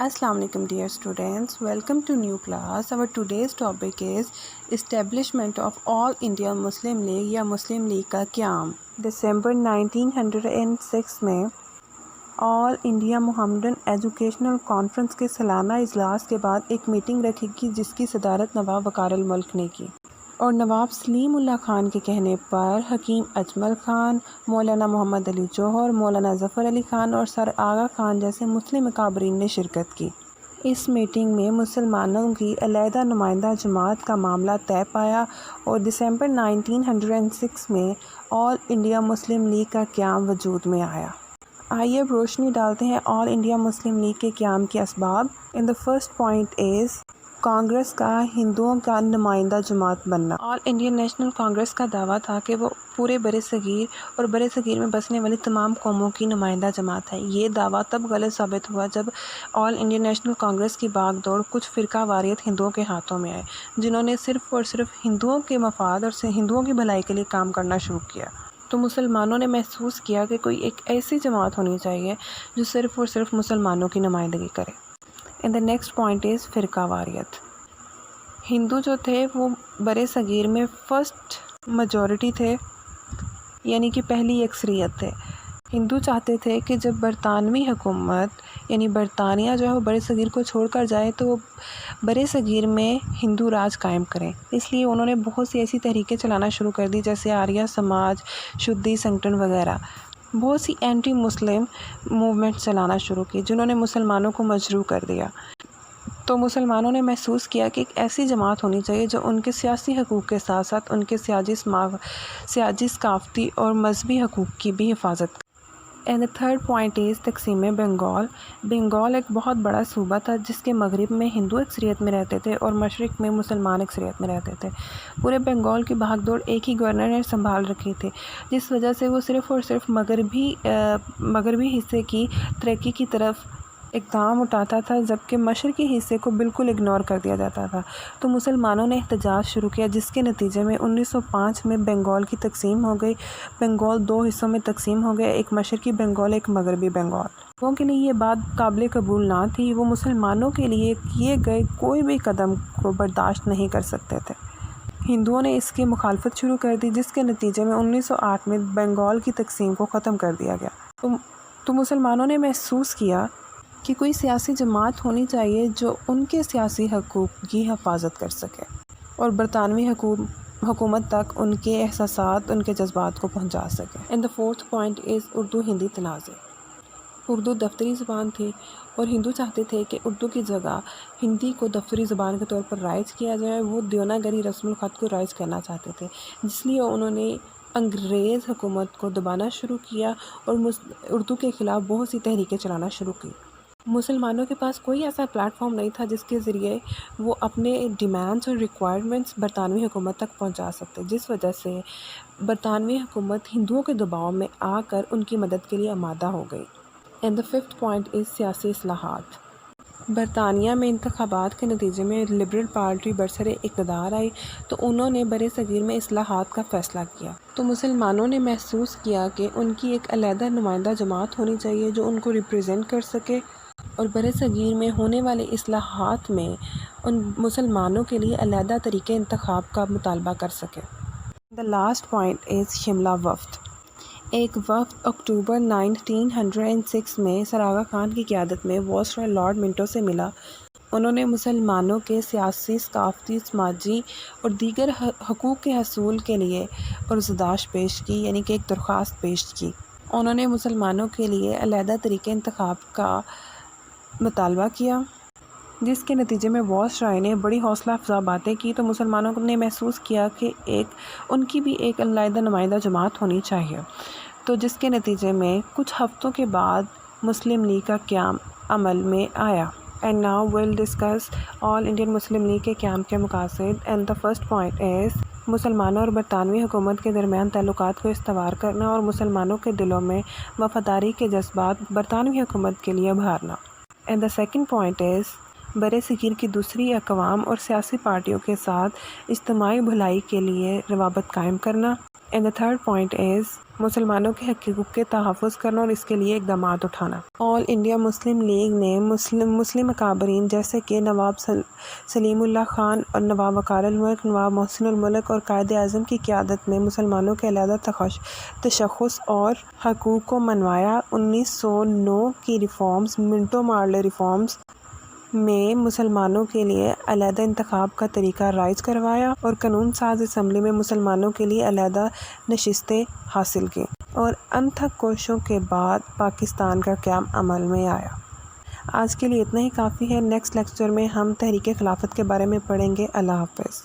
Assalamu alaikum dear students, welcome to new class. Our today's topic is establishment of All India Muslim League या Muslim League का क़याम। दिसंबर 1906 में all India Muhammadan educational conference के सालाना इजलास के बाद एक मीटिंग रखी गई जिसकी सदारत नवाब वकार अल मुल्क ने की और नवाब सलीम उल्लाह खान के कहने पर हकीम अजमल खान, मौलाना मोहम्मद अली जौहर, मौलाना ज़फ़र अली खान और सर आगा खान जैसे मुस्लिम अकाबरीन ने शिरकत की। इस मीटिंग में मुसलमानों की अलहदा नुमाइंदा जमात का मामला तय पाया और दिसंबर 1906 में ऑल इंडिया मुस्लिम लीग का क़याम वजूद में आया। आइए अब रोशनी डालते हैं ऑल इंडिया मुस्लिम लीग के क़याम के असबाब। In the first point is Congress का हिंदुओं का नुमाइंदा जमात बनना। ऑल इंडियन नेशनल कांग्रेस का दावा था कि वो पूरे बरे सगीर और बरे सगीर में बसने वाली तमाम कौमों की नुमाइंदा जमात है। ये दावा तब गलत साबित हुआ जब ऑल इंडियन नेशनल कांग्रेस की बागडोर कुछ फ़िरका वारियत हिंदुओं के हाथों में आए, जिन्होंने सिर्फ़ और सिर्फ हिंदुओं के मफाद और हिंदुओं की भलाई के लिए काम करना शुरू किया। तो मुसलमानों ने महसूस किया कि कोई एक ऐसी जमात होनी चाहिए जो सिर्फ़ और सिर्फ मुसलमानों की नुमाइंदगी करे। In the next point is फ़िरका वारियत। हिंदू जो थे वो बरे सगीर में फ़र्स्ट मेजॉरिटी थे, यानी कि पहली अक्सरियत थे। हिंदू चाहते थे कि जब बरतानवी हुकूमत यानी बरतानिया जो है वो बरे सगीर को छोड़कर जाए तो वो बरे सगीर में हिंदू राज कायम करें। इसलिए उन्होंने बहुत सी ऐसी तहरीकें चलाना शुरू कर दी जैसे आर्या समाज, शुद्धि संगठन वगैरह। बहुत सी एंटी मुस्लिम मूवमेंट चलाना शुरू की जिन्होंने मुसलमानों को मजरूह कर दिया। तो मुसलमानों ने महसूस किया कि एक ऐसी जमात होनी चाहिए जो उनके सियासी हकूक़ के साथ साथ उनके सियासी सकाफ़ती और मजहबी हकूक़ की भी हिफाजत। And the third point is तकसीम बंगाल। बंगाल एक बहुत बड़ा सूबा था जिसके मगरिब में हिंदू अक्सरियत में रहते थे और मशरिक़ में मुसलमान अक्सरियत में रहते थे। पूरे बंगाल की भागदौड़ एक ही गवर्नर ने संभाल रखी थी, जिस वजह से वो सिर्फ़ और सिर्फ मगरबी हिस्से की तरक्की की तरफ इक़दाम उठाता था, जबकि मशरक़ी हिस्से को बिल्कुल इग्नोर कर दिया जाता था। तो मुसलमानों ने एहतजाज शुरू किया जिसके नतीजे में 1905 में बंगाल की तकसीम हो गई। बंगाल दो हिस्सों में तकसीम हो गया, एक मशरक़ी बंगाल, एक मगरबी बंगाल। लोगों के लिए ये बात काबिल कबूल ना थी। वो मुसलमानों के लिए किए गए कोई भी कदम को बर्दाश्त नहीं कर सकते थे। हिंदुओं ने इसकी मुखालफत शुरू कर दी जिसके नतीजे में 1908 में बंगाल की तकसीम को ख़त्म कर दिया गया। तो मुसलमानों ने महसूस किया कि कोई सियासी जमात होनी चाहिए जो उनके सियासी हकूक़ की हिफाजत कर सके और बरतानवी हुकूमत तक उनके एहसासात, उनके जज्बात को पहुंचा सके। And the fourth point is Urdu Hindi तनाज़े। उर्दू दफ्तरी ज़बान थी और हिंदू चाहते थे कि उर्दू की जगह हिंदी को दफ्तरी ज़बान के तौर पर राइज किया जाए। वो देवनागरी रस्मुल ख़त को राइज करना चाहते थे, इसलिए उन्होंने अंग्रेज़ हुकूमत को दबाना शुरू किया और उर्दू के ख़िलाफ़ बहुत सी तहरीकें चलाना शुरू की। मुसलमानों के पास कोई ऐसा प्लेटफॉर्म नहीं था जिसके ज़रिए वो अपने डिमांड्स और रिक्वायरमेंट्स बरतानवी हुकूमत तक पहुंचा सकते, जिस वजह से बरतानवी हुकूमत हिंदुओं के दबाव में आकर उनकी मदद के लिए आमादा हो गई। And the fifth point is सियासी इस्लाहात। बरतानिया में इंतखाबात के नतीजे में लिबरल पार्टी बरसरे इक़्तिदार आई तो उन्होंने बरे सगीर में इस्लाहात का फ़ैसला किया। तो मुसलमानों ने महसूस किया कि उनकी एक अलहदा नुमाइंदा जमात होनी चाहिए जो उनको रिप्रेजेंट कर सके और बरे सगीर में होने वाले इस्लाहात में उन मुसलमानों के लिए अलहदा तरीके इंतखाब का मुतालबा कर सके। The last point is Shimla वफ़द। एक वफ़द अक्टूबर 1906 में सर आगा खान की क़यादत में वायसराय लॉर्ड मिंटो से मिला। उन्होंने मुसलमानों के सियासी, सकाफ़ती, समाजी और दीगर हकूक़ के हसूल के लिए अर्ज़दाश्त पेश की, यानी कि एक दरख्वास्त पेश की। उन्होंने मुसलमानों के लिए अलहदा तरीके इंतखाब का मुतालबा किया जिसके नतीजे में वायसराय ने बड़ी हौसला अफजा बातें की। तो मुसलमानों ने महसूस किया कि उनकी भी एक अलहदा नुमाइंदा जमात होनी चाहिए। तो जिसके नतीजे में कुछ हफ्तों के बाद मुस्लिम लीग का क़याम अमल में आया। And now will discuss all Indian Muslim League के क़याम के मकासद। And the first point is मुसलमानों और बरतानवी हुकूमत के दरमियान ताल्लुकात को इस्तवार करना और मुसलमानों के दिलों में वफ़ादारी के जज्बात बरतानवी हुकूमत के लिए उभारना। And the second point is बरे सगीर की दूसरी अक़वाम और सियासी पार्टियों के साथ इज्तिमाई भलाई के लिए रवाबत कायम करना। And the third point is مسلمانوں کے حقوق کے تحفظ کرنا اور اس کے لیے اقدامات اٹھانا۔ آل انڈیا مسلم لیگ نے مسلم اکابرین جیسے کہ نواب سلیم اللہ خان اور نواب وقار الملک، نواب محسن الملک اور قائد اعظم کی قیادت میں مسلمانوں کے علیحدہ تشخص اور حقوق کو منوایا۔ 1909 کی ریفارمز، منٹو مارلے ریفارمز میں مسلمانوں کے لیے علیحدہ انتخاب کا طریقہ رائج کروایا اور قانون ساز اسمبلی میں مسلمانوں کے لیے علیحدہ نشستیں حاصل کی، اور انتھک کوششوں کے بعد پاکستان کا قیام عمل میں آیا۔ آج کے لیے اتنا ہی کافی ہے۔ نیکسٹ لیکچر میں ہم تحریک خلافت کے بارے میں پڑھیں گے۔ اللہ حافظ۔